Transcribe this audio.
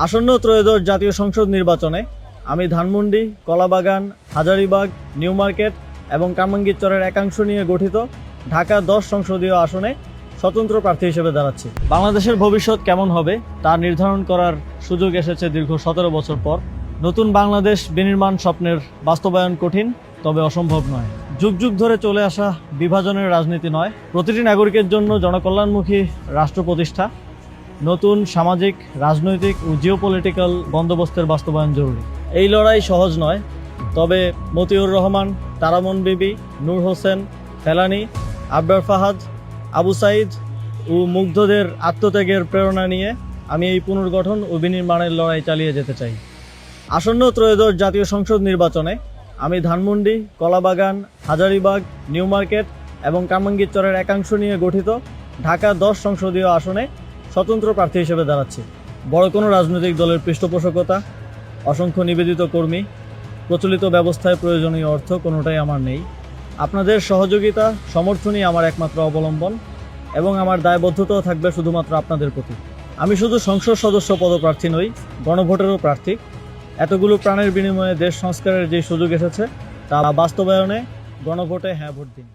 আসন্ন ত্রয়োদশ জাতীয় সংসদ নির্বাচনে আমি ধানমন্ডি, কলাবাগান, হাজারীবাগ, নিউ মার্কেট এবং কামরাঙ্গীরচরের একাংশ নিয়ে গঠিত ঢাকা 10 সংসদীয় আসনে স্বতন্ত্র প্রার্থী হিসেবে দাঁড়াচ্ছি। বাংলাদেশের ভবিষ্যৎ কেমন হবে তা নির্ধারণ করার সুযোগ এসেছে দীর্ঘ 17 বছর পর। নতুন বাংলাদেশ বিনির্মাণ স্বপ্নের বাস্তবায়ন কঠিন, তবে অসম্ভব নয়। যুগ যুগ ধরে চলে আসা বিভাজনের রাজনীতি নয়, প্রতিটি নাগরিকের জন্য জনকল্যাণমুখী রাষ্ট্র প্রতিষ্ঠা, নতুন সামাজিক, রাজনৈতিক ও জিওপলিটিক্যাল বন্দোবস্তের বাস্তবায়ন জরুরি। এই লড়াই সহজ নয়, তবে মতিউর রহমান, তারামন বিবি, নূর হোসেন, ফেলানী, আবরার ফাহাদ, আবু সাইদ ও মুগ্ধদের আত্মত্যাগের প্রেরণা নিয়ে আমি এই পুনর্গঠন ও বিনির্মাণের লড়াই চালিয়ে যেতে চাই। আসন্ন ত্রয়োদশ জাতীয় সংসদ নির্বাচনে আমি ধানমন্ডি, কলাবাগান, হাজারীবাগ, নিউ মার্কেট এবং কামরাঙ্গীরচরের একাংশ নিয়ে গঠিত ঢাকা 10 সংসদীয় আসনে স্বতন্ত্র প্রার্থী হিসেবে দাঁড়াচ্ছি। বড় কোনো রাজনৈতিক দলের পৃষ্ঠপোষকতা, অসংখ্য নিবেদিত কর্মী, প্রচলিত ব্যবস্থায় প্রয়োজনীয় অর্থ কোনোটাই আমার নেই। আপনাদের সহযোগিতা, সমর্থনই আমার একমাত্র অবলম্বন এবং আমার দায়বদ্ধতাও থাকবে শুধুমাত্র আপনাদের প্রতি। আমি শুধু সংসদ সদস্য পদপ্রার্থী নই, গণভোটেরও প্রার্থী। এতগুলো প্রাণের বিনিময়ে দেশ সংস্কারের যে সুযোগ এসেছে তা বাস্তবায়নে গণভোটে হ্যাঁ ভোট দিন।